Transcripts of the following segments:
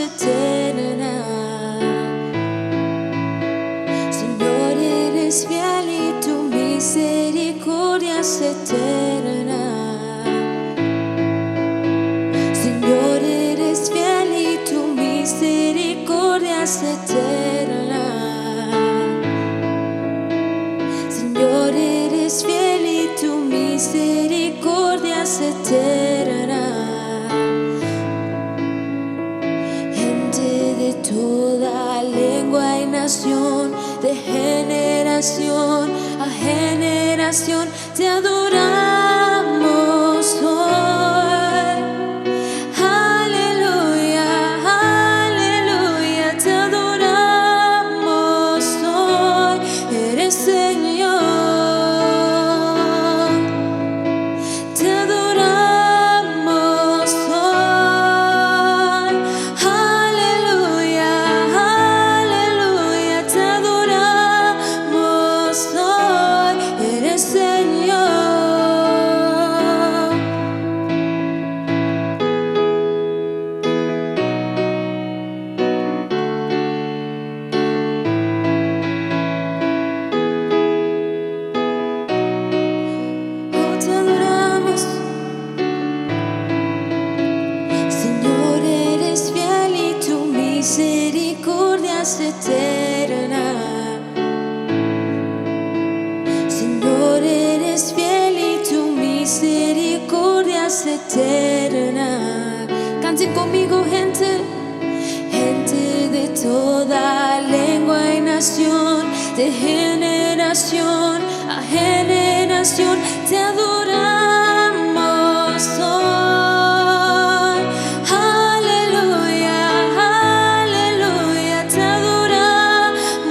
eterna. Señor, eres fiel y tu misericordia es eterna. Señor, eres fiel y tu misericordia es eterna. Señor, eres fiel y tu misericordia es eterna. Gente de toda lengua y nación, de generación a generación, te adoramos hoy. Aleluya, aleluya, te adoramos hoy. Eres Señor, te adoramos hoy. Aleluya, aleluya, te adoramos hoy. Eres Señor. Oh, te adoramos. Señor, eres fiel y tu misericordia es eterna. Señor, eres fiel y tu misericordia es eterna. Canten conmigo, gente. Gente de toda lengua y nación, de generación a generación, te adoramos hoy. Aleluya, aleluya, te adoramos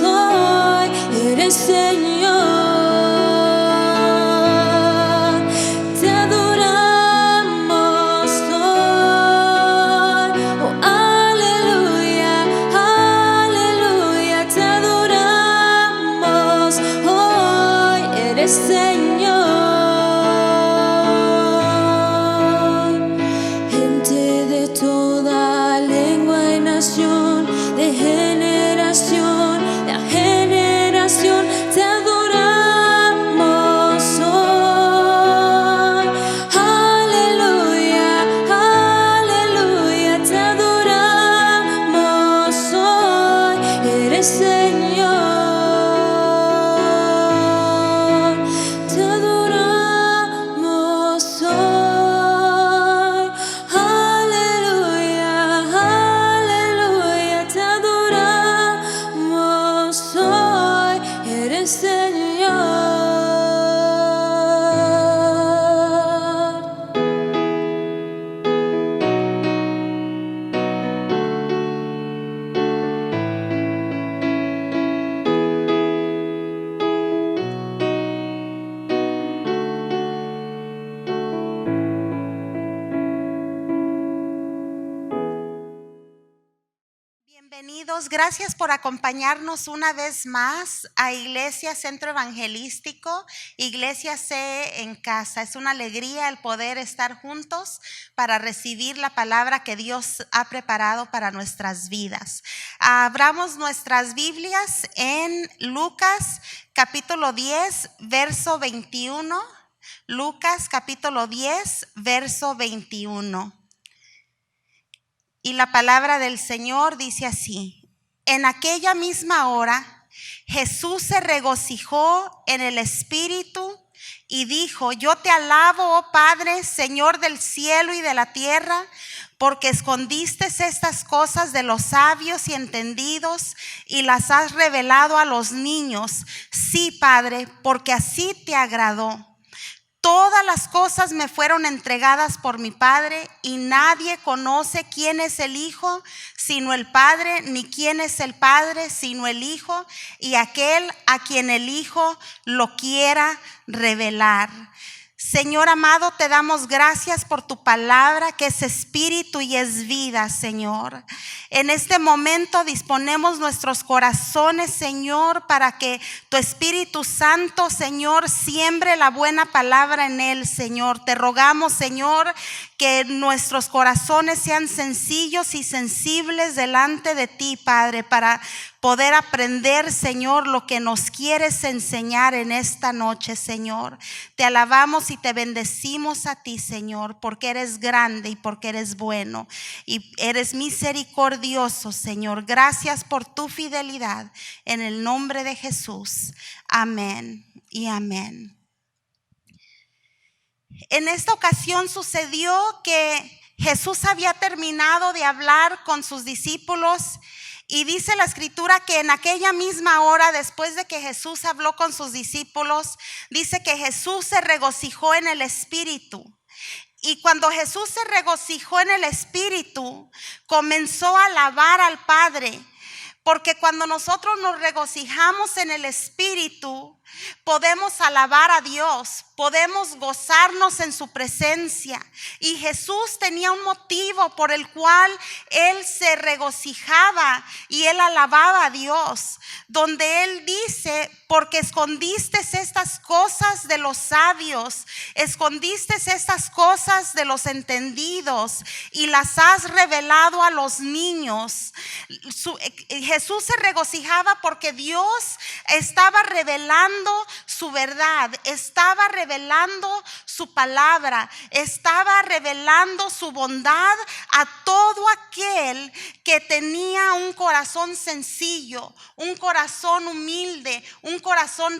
hoy. Eres Señor, te adoramos hoy. Oh, aleluya, aleluya, te adoramos hoy. Eres Señor. Gente de toda lengua y nación, de generación a generación, te adoramos hoy. Aleluya, aleluya, te adoramos hoy. Eres Señor, te adoramos hoy. Aleluya, aleluya, te adoramos hoy. Eres Señor. Bienvenidos, gracias por acompañarnos una vez más a Iglesia Centro Evangelístico, Iglesia C en casa. Es una alegría el poder estar juntos para recibir la palabra que Dios ha preparado para nuestras vidas. Abramos nuestras Biblias en Lucas capítulo 10, verso 21. Lucas capítulo 10, verso 21. Y la palabra del Señor dice así: en aquella misma hora Jesús se regocijó en el Espíritu y dijo: yo te alabo, oh Padre, Señor del cielo y de la tierra, porque escondiste estas cosas de los sabios y entendidos y las has revelado a los niños. Sí, Padre, porque así te agradó. Todas las cosas me fueron entregadas por mi Padre, y nadie conoce quién es el Hijo sino el Padre, ni quién es el Padre sino el Hijo, y aquel a quien el Hijo lo quiera revelar. Señor amado, te damos gracias por tu palabra que es espíritu y es vida, Señor. En este momento disponemos nuestros corazones, Señor, para que tu Espíritu Santo, Señor, siembre la buena palabra en él, Señor. Te rogamos, Señor, que nuestros corazones sean sencillos y sensibles delante de ti, Padre, para poder aprender, Señor, lo que nos quieres enseñar en esta noche, Señor. Te alabamos y te bendecimos a ti, Señor, porque eres grande y porque eres bueno y eres misericordioso, Señor. Gracias por tu fidelidad. En el nombre de Jesús. Amén y amén. En esta ocasión sucedió que Jesús había terminado de hablar con sus discípulos y dice la escritura que en aquella misma hora, después de que Jesús habló con sus discípulos, dice que Jesús se regocijó en el Espíritu. Y cuando Jesús se regocijó en el Espíritu, comenzó a alabar al Padre. Porque cuando nosotros nos regocijamos en el Espíritu, podemos alabar a Dios, podemos gozarnos en su presencia. Y Jesús tenía un motivo por el cual él se regocijaba y él alababa a Dios, donde él dice: porque escondiste estas cosas de los sabios, escondiste estas cosas de los entendidos y las has revelado a los niños. Jesús se regocijaba porque Dios estaba revelando su verdad, estaba revelando su palabra, estaba revelando su bondad a todo aquel que tenía un corazón sencillo, un corazón humilde, un corazón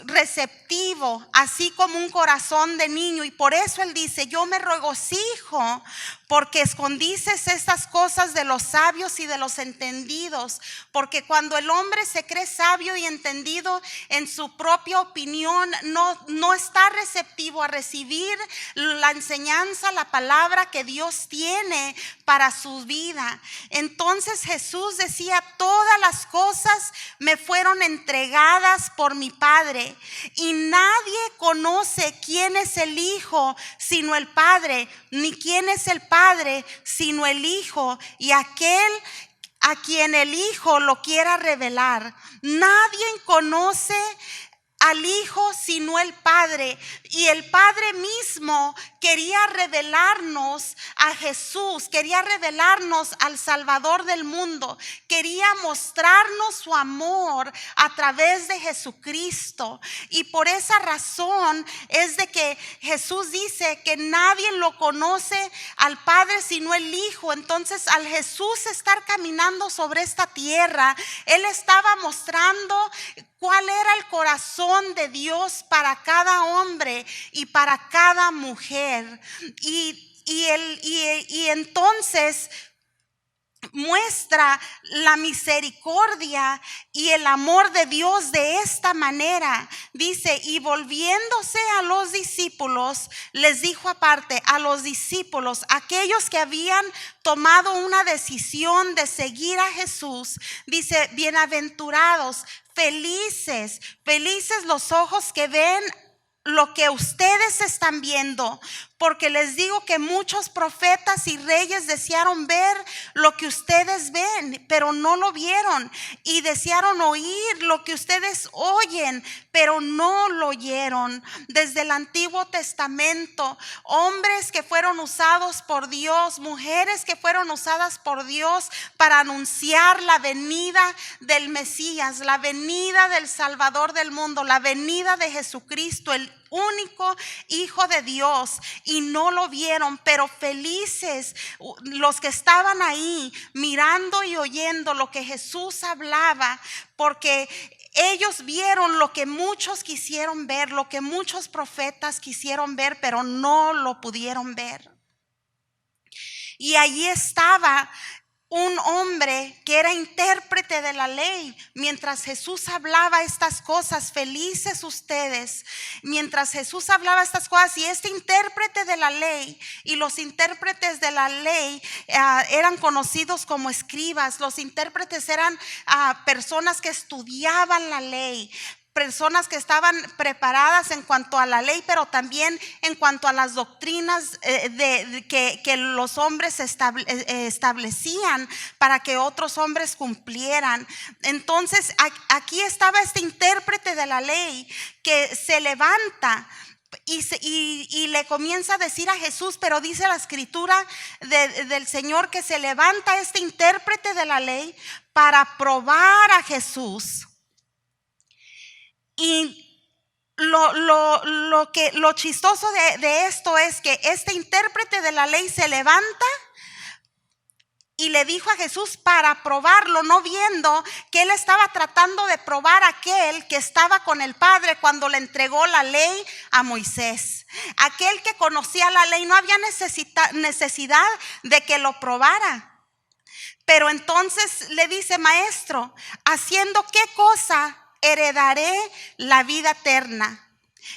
receptivo, así como un corazón de niño. Y por eso él dice: yo me regocijo porque escondiste estas cosas de los sabios y de los entendidos. Porque cuando el hombre se cree sabio y entendido en su propia opinión, no está receptivo a recibir la enseñanza, la palabra que Dios tiene para su vida. Entonces Jesús decía: todas las cosas me fueron entregadas por mi Padre, y nadie conoce quién es el Hijo sino el Padre, ni quién es el Padre sino el Hijo, y aquel a quien el Hijo lo quiera revelar. Nadie conoce al Hijo sino el Padre, y el Padre mismo quería revelarnos a Jesús, quería revelarnos al Salvador del mundo, quería mostrarnos su amor a través de Jesucristo. Y por esa razón es de que Jesús dice que nadie lo conoce al Padre sino el Hijo. Entonces, al Jesús estar caminando sobre esta tierra, él estaba mostrando cuál era el corazón de Dios para cada hombre y para cada mujer. Y entonces muestra la misericordia y el amor de Dios de esta manera. Dice: y volviéndose a los discípulos, les dijo aparte a los discípulos, aquellos que habían tomado una decisión de seguir a Jesús, dice: bienaventurados, felices los ojos que ven lo que ustedes están viendo, porque les digo que muchos profetas y reyes desearon ver lo que ustedes ven, pero no lo vieron, y desearon oír lo que ustedes oyen, pero no lo oyeron. Desde el Antiguo Testamento, hombres que fueron usados por Dios, mujeres que fueron usadas por Dios para anunciar la venida del Mesías, la venida del Salvador del mundo, la venida de Jesucristo, el único Hijo de Dios, y no lo vieron. Pero felices los que estaban ahí mirando y oyendo lo que Jesús hablaba, porque ellos vieron lo que muchos quisieron ver, lo que muchos profetas quisieron ver, pero no lo pudieron ver. Y allí estaba un hombre que era intérprete de la ley. Mientras Jesús hablaba estas cosas, felices ustedes, mientras Jesús hablaba estas cosas, y este intérprete de la ley, y los intérpretes de la ley eran conocidos como escribas. Los intérpretes eran personas que estudiaban la ley, personas que estaban preparadas en cuanto a la ley, pero también en cuanto a las doctrinas que los hombres establecían para que otros hombres cumplieran. Entonces aquí estaba este intérprete de la ley que se levanta y le comienza a decir a Jesús, pero dice la escritura del Señor que se levanta este intérprete de la ley para probar a Jesús. Y lo chistoso de esto es que este intérprete de la ley se levanta y le dijo a Jesús para probarlo, no viendo que él estaba tratando de probar a aquel que estaba con el Padre cuando le entregó la ley a Moisés. Aquel que conocía la ley, no había necesidad de que lo probara. Pero entonces le dice, maestro, ¿haciendo qué cosa heredaré la vida eterna?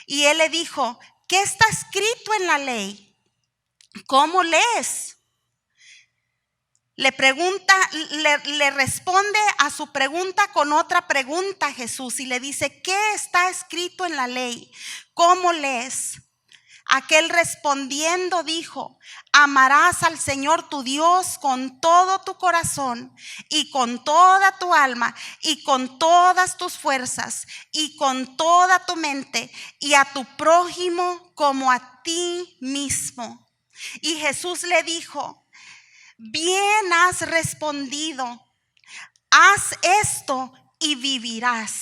Y él le dijo, ¿qué está escrito en la ley? ¿Cómo lees? Le pregunta, le responde a su pregunta con otra pregunta Jesús y le dice, ¿qué está escrito en la ley? ¿Cómo lees? Aquel respondiendo dijo, amarás al Señor tu Dios con todo tu corazón y con toda tu alma y con todas tus fuerzas y con toda tu mente y a tu prójimo como a ti mismo. Y Jesús le dijo, bien has respondido, haz esto y vivirás.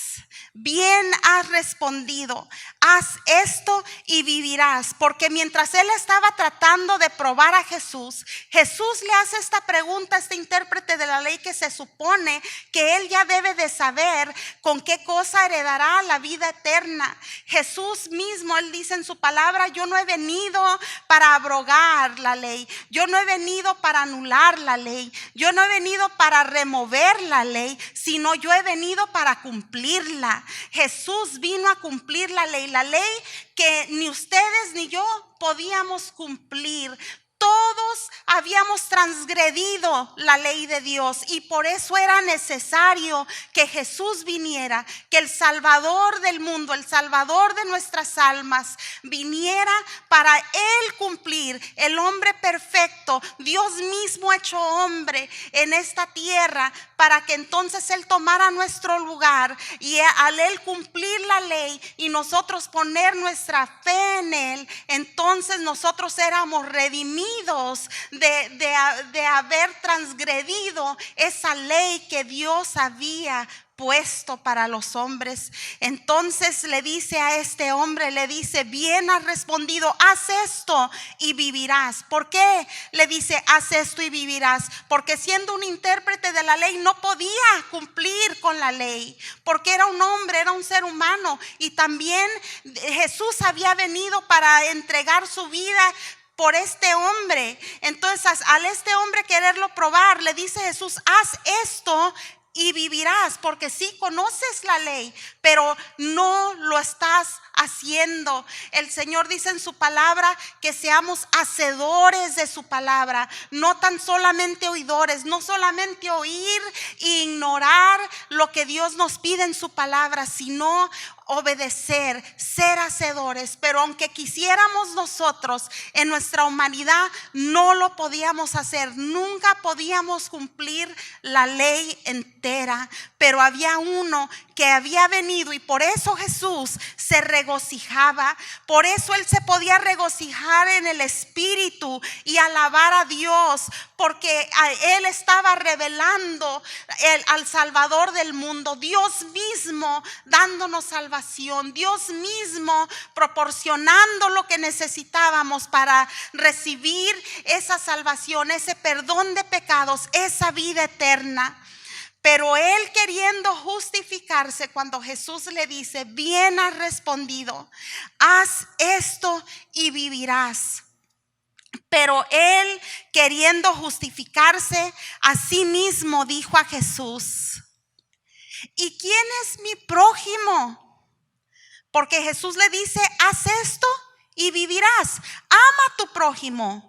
Bien has respondido, haz esto y vivirás. Porque mientras él estaba tratando de probar a Jesús, Jesús le hace esta pregunta a este intérprete de la ley que se supone que él ya debe de saber con qué cosa heredará la vida eterna. Jesús mismo, él dice en su palabra, yo no he venido para abrogar la ley, yo no he venido para anular la ley, yo no he venido para remover la ley, sino yo he venido para cumplirla. Jesús vino a cumplir la ley que ni ustedes ni yo podíamos cumplir. Todos habíamos transgredido la ley de Dios y por eso era necesario que Jesús viniera, que el Salvador del mundo, el Salvador de nuestras almas, viniera para él cumplir, el hombre perfecto, Dios mismo hecho hombre en esta tierra, para que entonces él tomara nuestro lugar y al él cumplir la ley y nosotros poner nuestra fe en él, entonces nosotros éramos redimidos de haber transgredido esa ley que Dios había puesto para los hombres. Entonces le dice a este hombre, le dice, bien has respondido, haz esto y vivirás. ¿Por qué le dice haz esto y vivirás? Porque siendo un intérprete de la ley no podía cumplir con la ley, porque era un hombre, era un ser humano, y también Jesús había venido para entregar su vida por este hombre. Entonces al este hombre quererlo probar, le dice Jesús, haz esto y vivirás, porque sí conoces la ley, pero no lo estás haciendo. El Señor dice en su palabra que seamos hacedores de su palabra, no tan solamente oidores, no solamente oír e ignorar lo que Dios nos pide en su palabra, sino obedecer, ser hacedores. Pero aunque quisiéramos nosotros en nuestra humanidad, no lo podíamos hacer, nunca podíamos cumplir la ley entera. Pero había uno que había venido y por eso Jesús se regocijaba, por eso él se podía regocijar en el Espíritu y alabar a Dios, porque él estaba revelando al Salvador del mundo, Dios mismo dándonos salvación, Dios mismo proporcionando lo que necesitábamos para recibir esa salvación, ese perdón de pecados, esa vida eterna. Pero él queriendo justificarse, cuando Jesús le dice, bien has respondido, haz esto y vivirás. Pero él queriendo justificarse a sí mismo dijo a Jesús, ¿y quién es mi prójimo? Porque Jesús le dice, haz esto y vivirás. Ama a tu prójimo.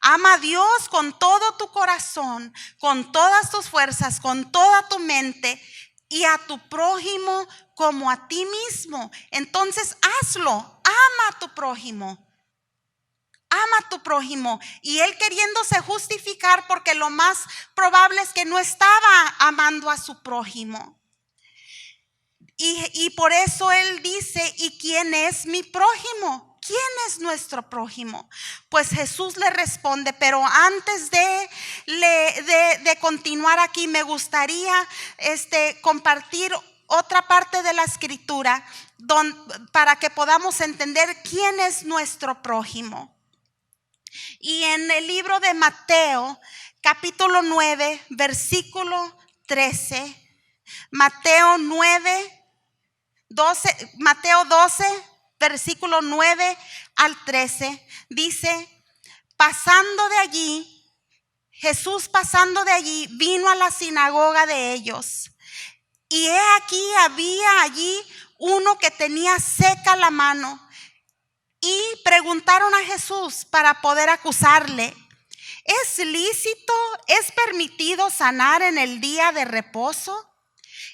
Ama a Dios con todo tu corazón, con todas tus fuerzas, con toda tu mente y a tu prójimo como a ti mismo. Entonces hazlo, ama a tu prójimo. Ama a tu prójimo. Y él queriéndose justificar porque lo más probable es que no estaba amando a su prójimo. Y por eso él dice, ¿y quién es mi prójimo? ¿Quién es nuestro prójimo? Pues Jesús le responde, pero antes de continuar aquí, me gustaría compartir otra parte de la escritura para que podamos entender quién es nuestro prójimo. Y en el libro de Mateo, capítulo 9, versículo 13, Mateo 12, versículo 9 al 13, dice, Jesús pasando de allí, vino a la sinagoga de ellos. Y he aquí, había allí uno que tenía seca la mano. Y preguntaron a Jesús para poder acusarle, ¿es lícito, es permitido sanar en el día de reposo?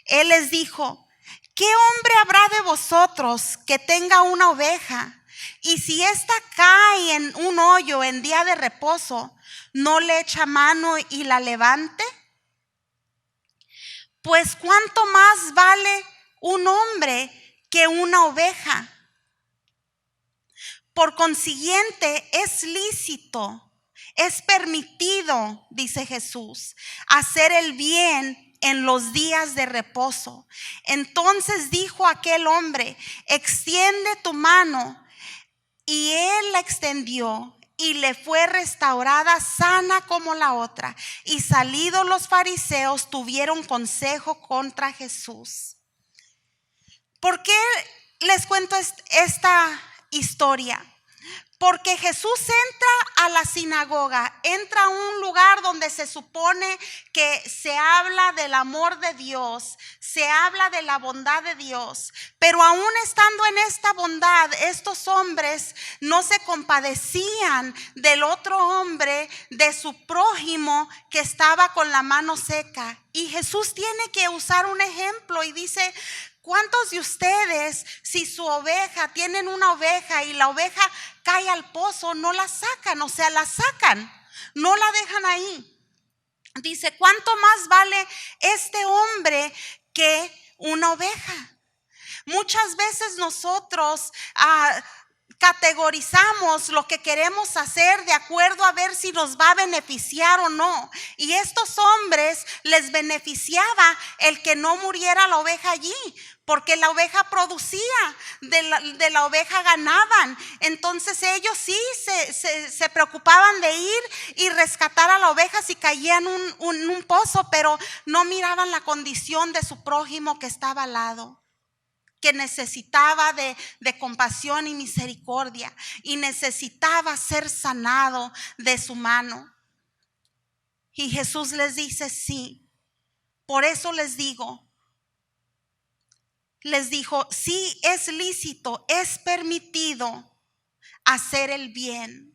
Él les dijo, ¿qué hombre habrá de vosotros que tenga una oveja? Y si ésta cae en un hoyo en día de reposo, ¿no le echa mano y la levante? Pues ¿cuánto más vale un hombre que una oveja? Por consiguiente, es lícito, es permitido, dice Jesús, hacer el bien en los días de reposo. Entonces dijo aquel hombre, extiende tu mano. Y él la extendió y le fue restaurada sana como la otra. Y salidos los fariseos tuvieron consejo contra Jesús. ¿Por qué les cuento esta historia? Porque Jesús entra a la sinagoga, entra a un lugar donde se supone que se habla del amor de Dios, se habla de la bondad de Dios, pero aún estando en esta bondad, estos hombres no se compadecían del otro hombre, de su prójimo que estaba con la mano seca. Y Jesús tiene que usar un ejemplo y dice, ¿cuántos de ustedes, si su oveja, tienen una oveja y la oveja cae al pozo, no la sacan? O sea, la sacan, no la dejan ahí. Dice, ¿cuánto más vale este hombre que una oveja? Muchas veces nosotros categorizamos lo que queremos hacer de acuerdo a ver si nos va a beneficiar o no. Y estos hombres les beneficiaba el que no muriera la oveja allí, porque la oveja producía, de la oveja ganaban. Entonces ellos sí se preocupaban de ir y rescatar a la oveja si caía en un pozo, pero no miraban la condición de su prójimo que estaba al lado, que necesitaba de compasión y misericordia y necesitaba ser sanado de su mano. Y Jesús les dice, sí, por eso les dijo, sí, es lícito, es permitido hacer el bien.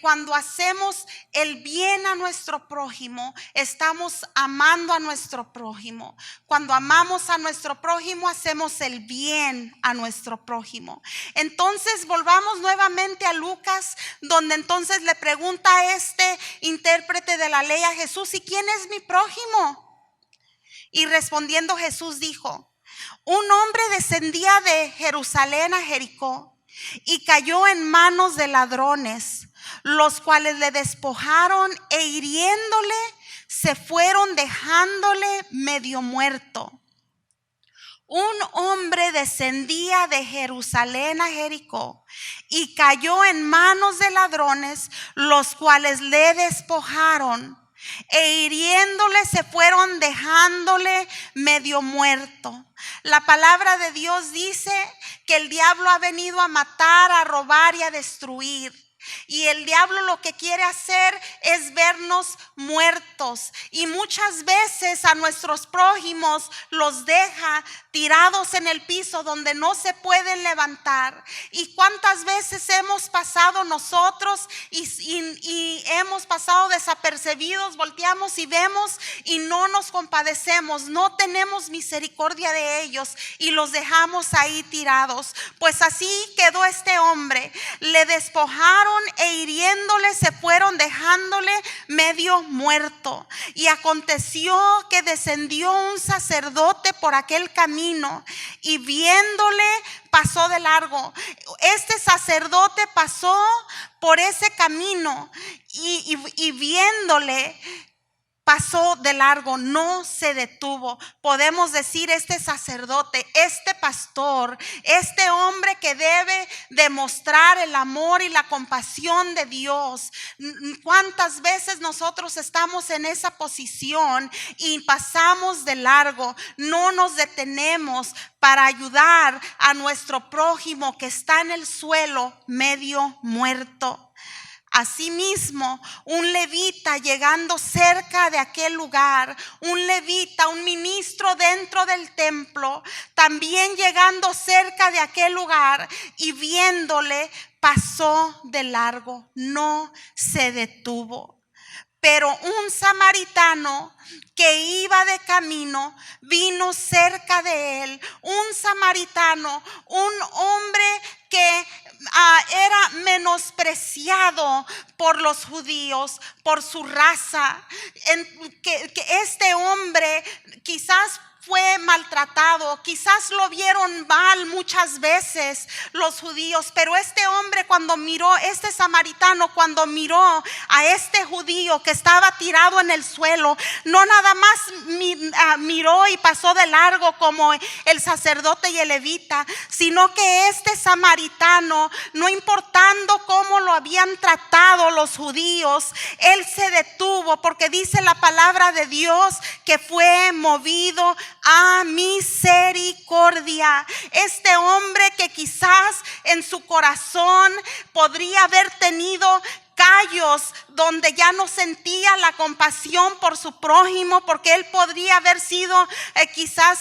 Cuando hacemos el bien a nuestro prójimo, estamos amando a nuestro prójimo. Cuando amamos a nuestro prójimo, hacemos el bien a nuestro prójimo. Entonces volvamos nuevamente a Lucas, donde entonces le pregunta a este intérprete de la ley a Jesús, ¿y quién es mi prójimo? Y respondiendo Jesús dijo, un hombre descendía de Jerusalén a Jericó y cayó en manos de ladrones, los cuales le despojaron e hiriéndole se fueron dejándole medio muerto. Un hombre descendía de Jerusalén a Jericó y cayó en manos de ladrones, los cuales le despojaron e hiriéndole se fueron dejándole medio muerto. La palabra de Dios dice que el diablo ha venido a matar, a robar y a destruir. Y el diablo lo que quiere hacer es vernos muertos. Y muchas veces a nuestros prójimos los deja tirados en el piso donde no se pueden levantar. Y cuántas veces hemos pasado nosotros y hemos pasado desapercibidos, volteamos y vemos y no nos compadecemos, no tenemos misericordia de ellos y los dejamos ahí tirados. Pues así quedó este hombre. Le despojaron e hiriéndole se fueron dejándole medio muerto. Y aconteció que descendió un sacerdote por aquel camino y viéndole pasó de largo. Este sacerdote pasó por ese camino y viéndole pasó de largo, no se detuvo. Podemos decir este sacerdote, este pastor, este hombre que debe demostrar el amor y la compasión de Dios. ¿Cuántas veces nosotros estamos en esa posición y pasamos de largo? No nos detenemos para ayudar a nuestro prójimo que está en el suelo medio muerto. Asimismo, un levita llegando cerca de aquel lugar, un levita, un ministro dentro del templo, también llegando cerca de aquel lugar y viéndole, pasó de largo, no se detuvo. Pero un samaritano que iba de camino vino cerca de él. Un samaritano, un hombre que era menospreciado por los judíos, por su raza. Que este hombre quizás fue maltratado, quizás lo vieron mal muchas veces los judíos, pero este hombre cuando miró, este samaritano cuando miró a este judío que estaba tirado en el suelo, no nada más miró y pasó de largo como el sacerdote y el levita, sino que este samaritano, no importando cómo lo habían tratado los judíos, él se detuvo, porque dice la palabra de Dios que fue movido a misericordia. Este hombre que quizás en su corazón podría haber tenido callos donde ya no sentía la compasión por su prójimo, porque él podría haber sido quizás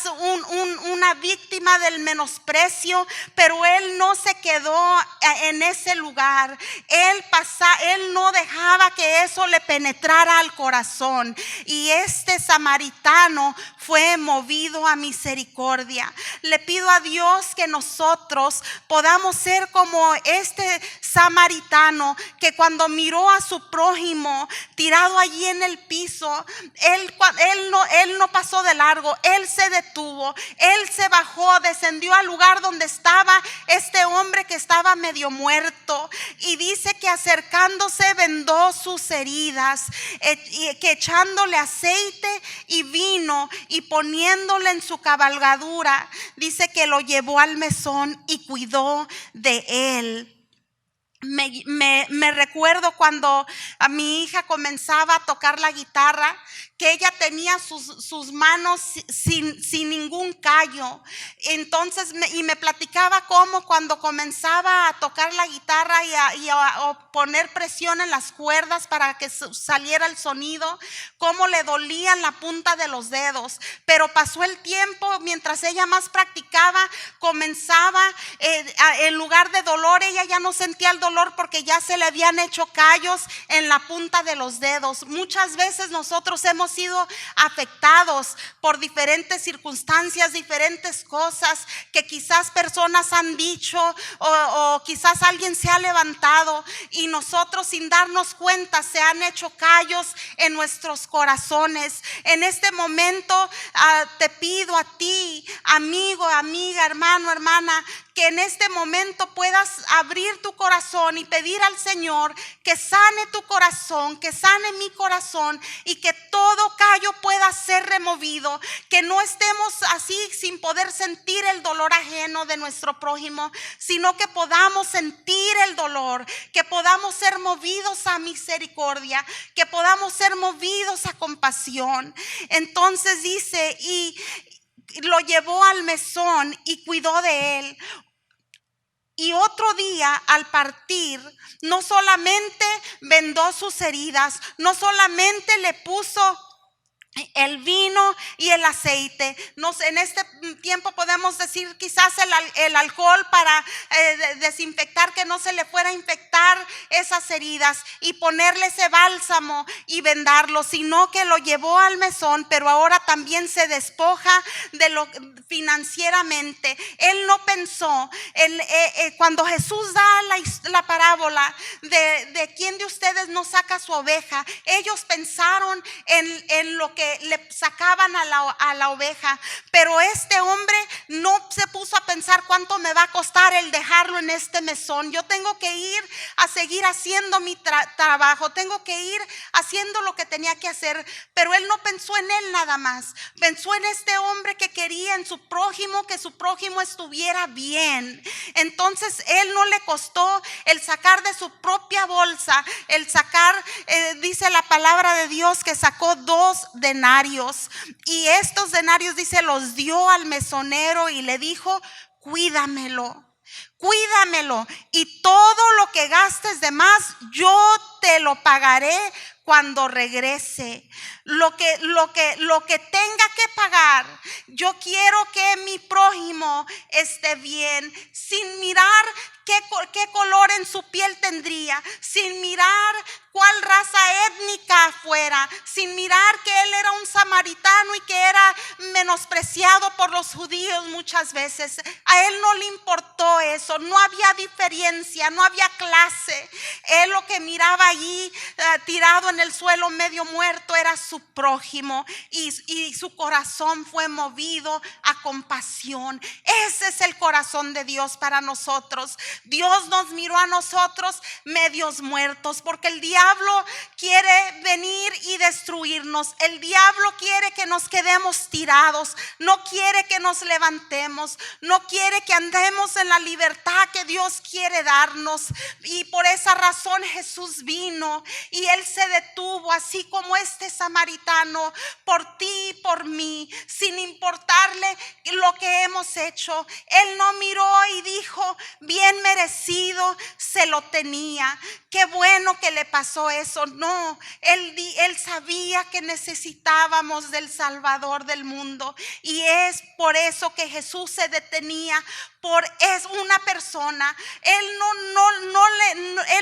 una víctima del menosprecio, pero él no se quedó en ese lugar. Él no dejaba que eso le penetrara al corazón, y este samaritano fue movido a misericordia. Le pido a Dios que nosotros podamos ser como este samaritano que cuando miró a su prójimo tirado allí en el piso, él no pasó de largo, él se detuvo, él se bajó, descendió al lugar donde estaba este hombre que estaba medio muerto, y dice que acercándose vendó sus heridas, que echándole aceite y vino y poniéndole en su cabalgadura, dice que lo llevó al mesón y cuidó de él. Me recuerdo cuando a mi hija comenzaba a tocar la guitarra, que ella tenía sus manos sin ningún callo. Entonces me platicaba cómo cuando comenzaba a tocar la guitarra y a poner presión en las cuerdas para que saliera el sonido, cómo le dolían la punta de los dedos. Pero pasó el tiempo, mientras ella más practicaba, comenzaba en lugar de dolor, ella ya no sentía el dolor porque ya se le habían hecho callos en la punta de los dedos. Muchas veces nosotros hemos sido afectados por diferentes circunstancias, diferentes cosas que quizás personas han dicho o quizás alguien se ha levantado, y nosotros sin darnos cuenta se han hecho callos en nuestros corazones. En este momento te pido a ti, amigo, amiga, hermano, hermana, que en este momento puedas abrir tu corazón y pedir al Señor que sane tu corazón, que sane mi corazón, y que todo callo pueda ser removido, que no estemos así sin poder sentir el dolor ajeno de nuestro prójimo, sino que podamos sentir el dolor, que podamos ser movidos a misericordia, que podamos ser movidos a compasión. Entonces dice, y lo llevó al mesón y cuidó de él. Y otro día al partir, no solamente vendó sus heridas, no solamente le puso el vino y el aceite. En este tiempo podemos decir quizás el alcohol para desinfectar, que no se le fuera a infectar esas heridas, y ponerle ese bálsamo y vendarlo, sino que lo llevó al mesón, pero ahora también se despoja de lo financieramente. Él no pensó cuando Jesús da la parábola de quién de ustedes no saca su oveja. Ellos pensaron en lo que le sacaban a la oveja, pero este hombre no se puso a pensar cuánto me va a costar el dejarlo en este mesón. Yo tengo que ir a seguir haciendo mi trabajo, tengo que ir haciendo lo que tenía que hacer. Pero él no pensó en él nada más, pensó en este hombre que quería en su prójimo, que su prójimo estuviera bien. Entonces él no le costó el sacar de su propia bolsa, el sacar, dice la palabra de Dios que sacó 2 denarios, y estos denarios, dice, los dio al mesonero y le dijo: cuídamelo, y todo lo que gastes de más yo te lo pagaré cuando regrese. Lo que tenga que pagar, yo quiero que mi prójimo esté bien, sin mirar qué color en su piel tendría, sin mirar cuál raza étnica fuera, sin mirar que él era un samaritano y que era menospreciado por los judíos muchas veces. A él no le importó eso, no había diferencia, no había clase. Él lo que miraba allí tirado en el suelo medio muerto era su prójimo, y su corazón fue movido a compasión. Ese es el corazón de Dios para nosotros. Dios nos miró a nosotros medios muertos, porque el diablo quiere venir y destruirnos. El diablo quiere que nos quedemos tirados, no quiere que nos levantemos, no quiere que andemos en la libertad que Dios quiere darnos. Y por esa razón Jesús vino y él se detuvo, así como este samaritano, por ti y por mí, sin importarle lo que hemos hecho. Él no miró y dijo: bien merecido se lo tenía, qué bueno que le pasó eso. No, él sabía que necesitábamos del Salvador del mundo, y es por eso que Jesús se detenía. Es una persona. Él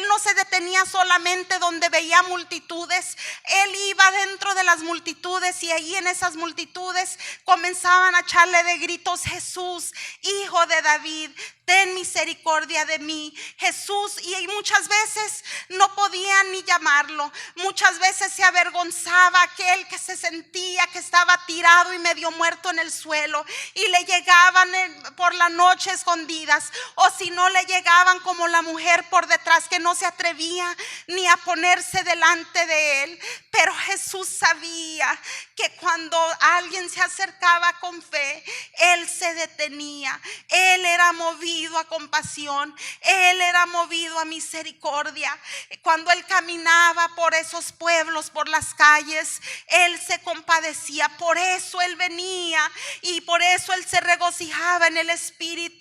no se detenía solamente donde veía multitudes. Él iba dentro de las multitudes, y allí en esas multitudes comenzaban a echarle de gritos: Jesús, hijo de David, ten misericordia de mí. Jesús, y muchas veces no podían ni llamarlo, muchas veces se avergonzaba aquel que se sentía que estaba tirado y medio muerto en el suelo, y le llegaban por la noche escondidas, o si no, le llegaban como la mujer por detrás, que no se atrevía ni a ponerse delante de él. Pero Jesús sabía que cuando alguien se acercaba con fe, él se detenía. Él era movido a compasión, él era movido a misericordia. Cuando él caminaba por esos pueblos, por las calles, él se compadecía. Por eso él venía, y por eso él se regocijaba en el Espíritu,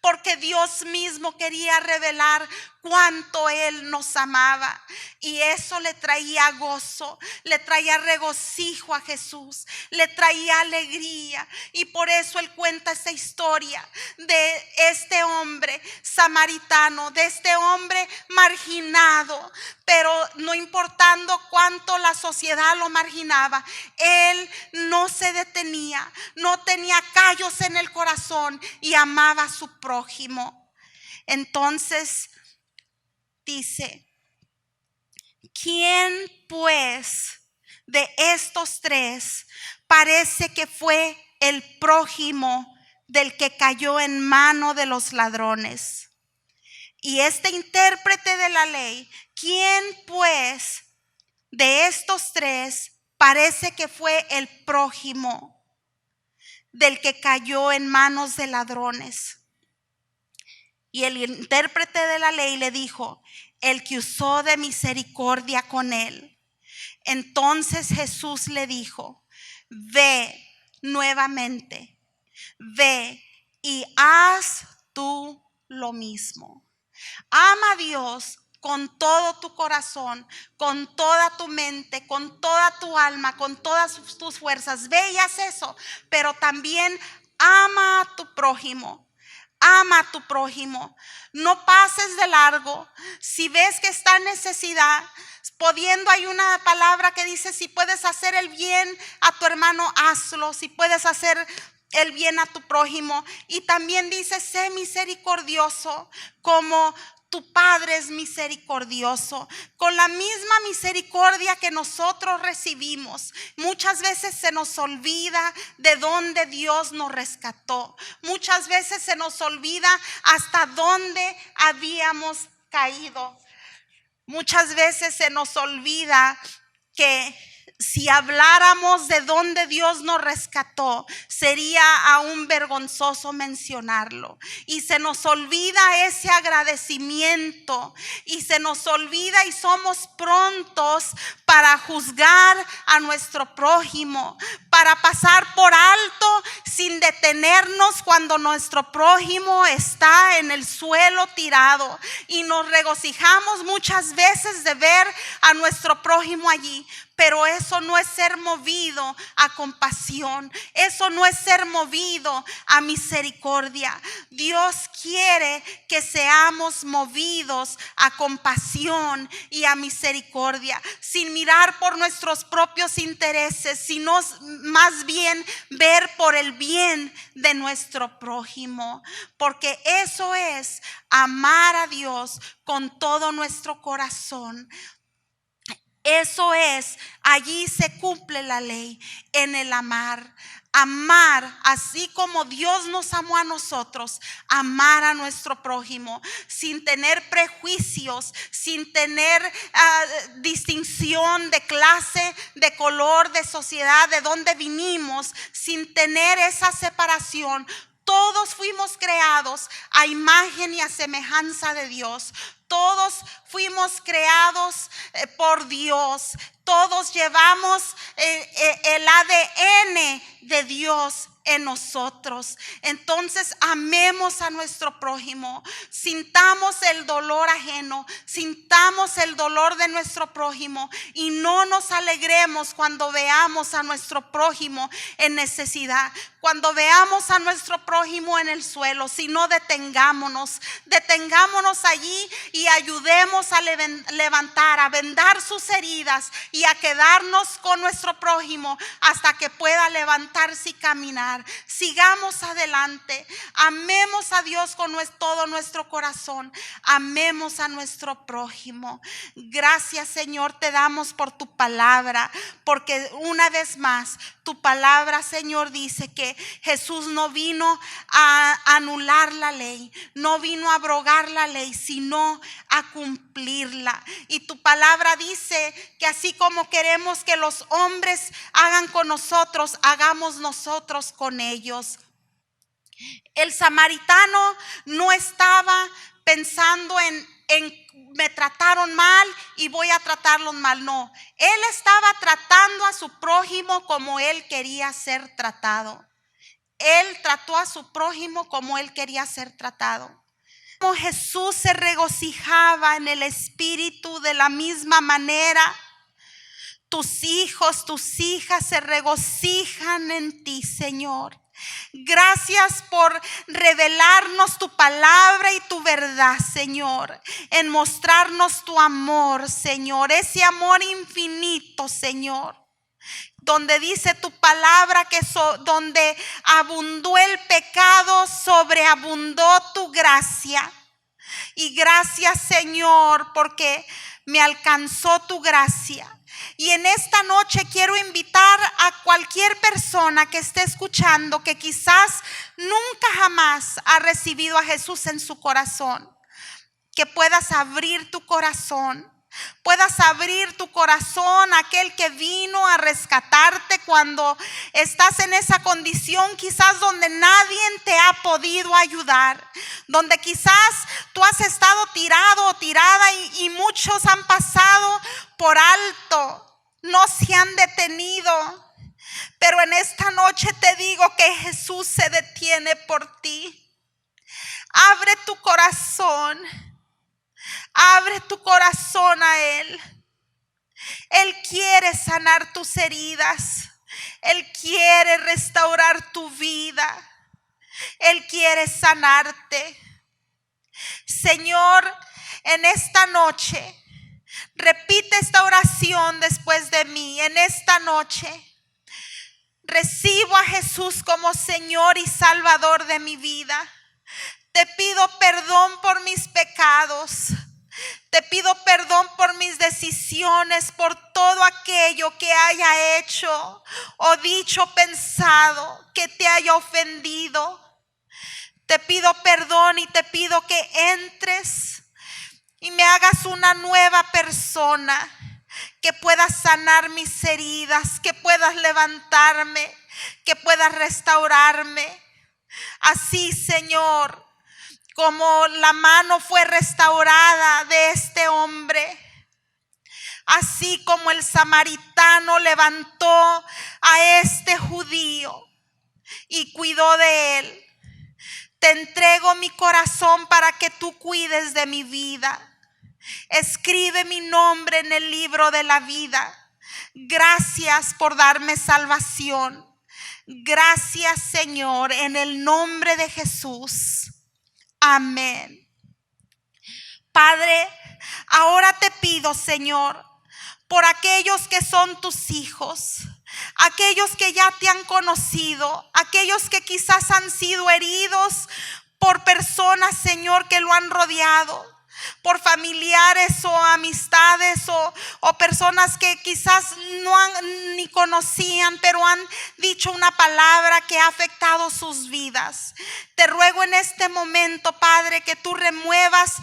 porque Dios mismo quería revelar cuánto él nos amaba, y eso le traía gozo, le traía regocijo a Jesús, le traía alegría. Y por eso él cuenta esta historia de este hombre samaritano, de este hombre marginado, pero no importando cuánto la sociedad lo marginaba, él no se detenía, no tenía callos en el corazón, y amaba a su prójimo. Entonces dice: ¿quién pues de estos 3 parece que fue el prójimo del que cayó en mano de los ladrones? Y este intérprete de la ley: ¿quién pues de estos 3 parece que fue el prójimo del que cayó en manos de ladrones? Y el intérprete de la ley le dijo: el que usó de misericordia con él. Entonces Jesús le dijo: ve nuevamente, ve y haz tú lo mismo. Ama a Dios con todo tu corazón, con toda tu mente, con toda tu alma, con todas tus fuerzas. Ve y haz eso, pero también ama a tu prójimo. Ama a tu prójimo. No pases de largo. Si ves que está en necesidad, pudiendo, hay una palabra que dice: si puedes hacer el bien a tu hermano, hazlo. Si puedes hacer el bien a tu prójimo. Y también dice: sé misericordioso como tu Padre es misericordioso. Con la misma misericordia que nosotros recibimos, muchas veces se nos olvida de dónde Dios nos rescató. Muchas veces se nos olvida hasta dónde habíamos caído. Muchas veces se nos olvida que si habláramos de dónde Dios nos rescató, sería aún vergonzoso mencionarlo. Y se nos olvida ese agradecimiento. Y se nos olvida y somos prontos para juzgar a nuestro prójimo, para pasar por alto sin detenernos cuando nuestro prójimo está en el suelo tirado. Y nos regocijamos muchas veces de ver a nuestro prójimo allí. Pero eso no es ser movido a compasión. Eso no es ser movido a misericordia. Dios quiere que seamos movidos a compasión y a misericordia, sin mirar por nuestros propios intereses, sino más bien ver por el bien de nuestro prójimo. Porque eso es amar a Dios con todo nuestro corazón. Eso es, allí se cumple la ley, en el amar. Amar, así como Dios nos amó a nosotros, amar a nuestro prójimo, sin tener prejuicios, sin tener distinción de clase, de color, de sociedad, de dónde vinimos, sin tener esa separación. Todos fuimos creados a imagen y a semejanza de Dios. Todos fuimos creados por Dios. Todos llevamos el ADN de Dios en nosotros. Entonces amemos a nuestro prójimo, sintamos el dolor ajeno, sintamos el dolor de nuestro prójimo y no nos alegremos cuando veamos a nuestro prójimo en necesidad, cuando veamos a nuestro prójimo en el suelo, sino detengámonos allí y ayudemos a levantar, a vendar sus heridas y a quedarnos con nuestro prójimo hasta que pueda levantarse y caminar. Sigamos adelante, amemos a Dios con todo nuestro corazón, amemos a nuestro prójimo. Gracias, Señor, te damos por tu palabra, porque una vez más tu palabra, Señor, dice que Jesús no vino a anular la ley, no vino a abrogar la ley, sino a cumplirla. Y tu palabra dice que así como queremos que los hombres hagan con nosotros, hagamos nosotros con ellos. El samaritano no estaba pensando en me trataron mal y voy a tratarlos mal. No, él estaba tratando a su prójimo como él quería ser tratado. Él trató a su prójimo como él quería ser tratado. Como Jesús se regocijaba en el Espíritu, de la misma manera tus hijos, tus hijas se regocijan en ti, Señor. Gracias por revelarnos tu palabra y tu verdad, Señor, en mostrarnos tu amor, Señor, ese amor infinito, Señor, donde dice tu palabra que donde abundó el pecado, sobreabundó tu gracia. Y gracias, Señor, porque me alcanzó tu gracia. Y en esta noche quiero invitar a cualquier persona que esté escuchando, que quizás nunca jamás ha recibido a Jesús en su corazón, que puedas abrir tu corazón. Puedas abrir tu corazón a aquel que vino a rescatarte cuando estás en esa condición, quizás donde nadie te ha podido ayudar, donde quizás tú has estado tirado o tirada y muchos han pasado por alto, no se han detenido. Pero en esta noche te digo que Jesús se detiene por ti. Abre tu corazón. Abre tu corazón a Él. Él quiere sanar tus heridas. Él quiere restaurar tu vida. Él quiere sanarte. Señor, en esta noche, repite esta oración después de mí. En esta noche, recibo a Jesús como Señor y Salvador de mi vida. Te pido perdón por mis pecados. Te pido perdón por mis decisiones, por todo aquello que haya hecho o dicho, pensado, que te haya ofendido. Te pido perdón y te pido que entres y me hagas una nueva persona, que puedas sanar mis heridas, que puedas levantarme, que puedas restaurarme. Así, Señor, como la mano fue restaurada de este hombre, así como el samaritano levantó a este judío y cuidó de él, te entrego mi corazón para que tú cuides de mi vida. Escribe mi nombre en el libro de la vida. Gracias por darme salvación. Gracias, Señor, en el nombre de Jesús. Amén. Padre, ahora te pido, Señor, por aquellos que son tus hijos, aquellos que ya te han conocido, aquellos que quizás han sido heridos por personas, Señor, que lo han rodeado, por familiares o amistades o personas que quizás no han ni conocían, pero han dicho una palabra que ha afectado sus vidas. Te ruego en este momento, Padre, que tú remuevas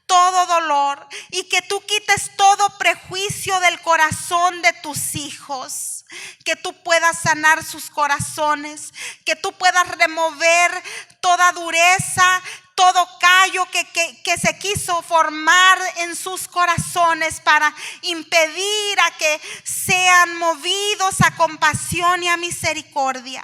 todo dolor y que tú quites todo prejuicio del corazón de tus hijos, que tú puedas sanar sus corazones, que tú puedas remover toda dureza, todo callo que se quiso formar en sus corazones para impedir a que sean movidos a compasión y a misericordia.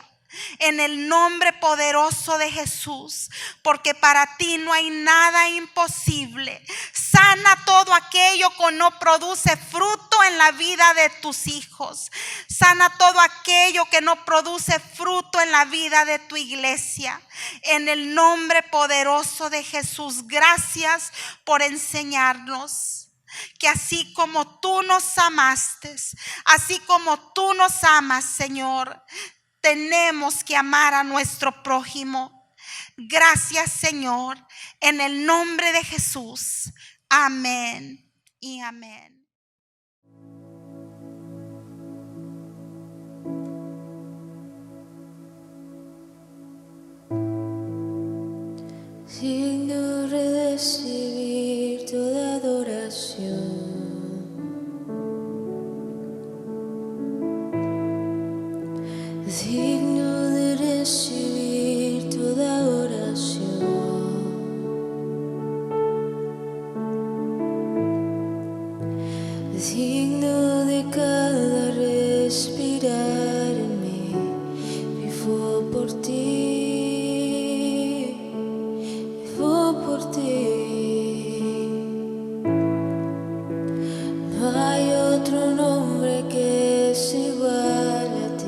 En el nombre poderoso de Jesús, porque para ti no hay nada imposible. Sana todo aquello que no produce fruto en la vida de tus hijos. Sana todo aquello que no produce fruto en la vida de tu iglesia. En el nombre poderoso de Jesús, gracias por enseñarnos que así como tú nos amaste, así como tú nos amas, Señor, tenemos que amar a nuestro prójimo. Gracias, Señor, en el nombre de Jesús. Amén y amén. Digno de recibir toda adoración. Digno de recibir toda oración. Digno de cada respirar en mí. Vivo por ti, vivo por ti. No hay otro nombre que es igual a ti.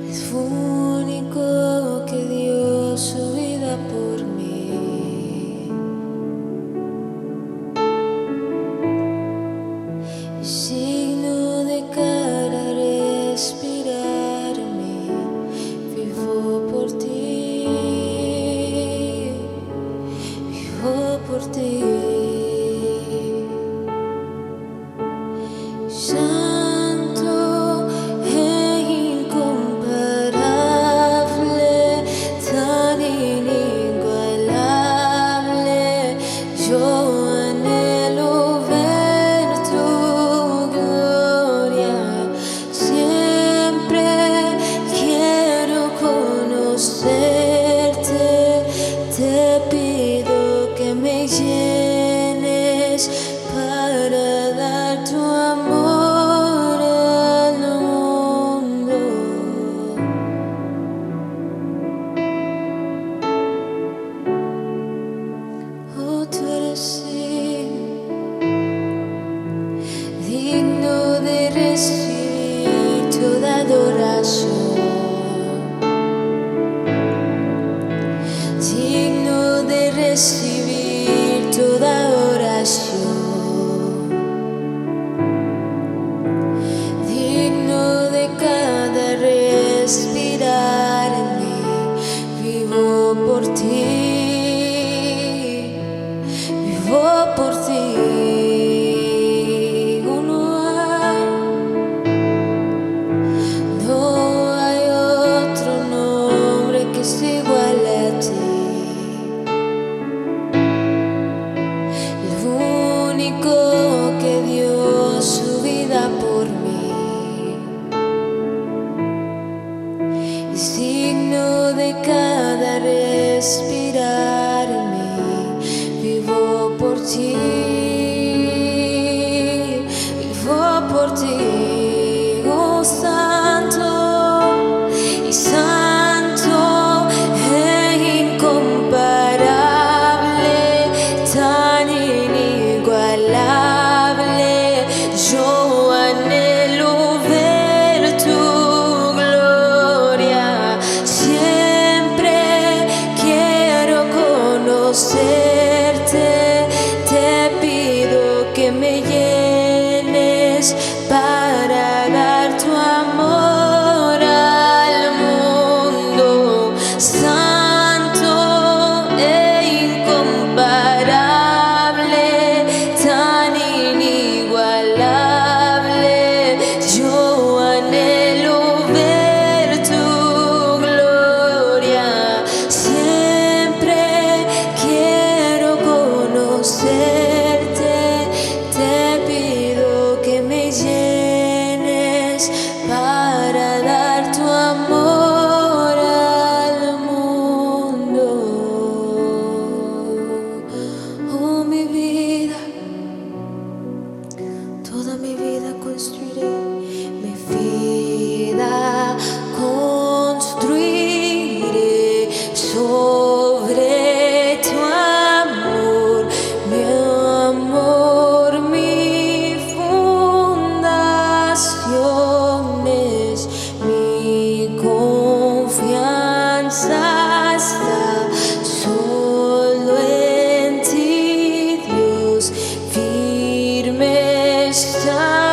Es único que dio su vida por mí. Es digno de cada respirar en mí. Vivo por ti, vivo por ti. Santo e incomparable, tan inigualable, yo anhelo ver tu por ti, oh santo, y santo e incomparable, tan inigualable. Yo anhelo ver tu gloria, siempre quiero conocerte. Te pido que me llenes para dar tu amor al mundo. Santo e incomparable, tan inigualable. Yo anhelo ver tu gloria, siempre quiero conocerte. Te pido que me llenes para dar tu amor al mundo. Oh, mi vida, toda mi vida construiré, mi vida construiré sobre tu amor, mi fundación es, mi confianza está solo en ti, Dios, firme está.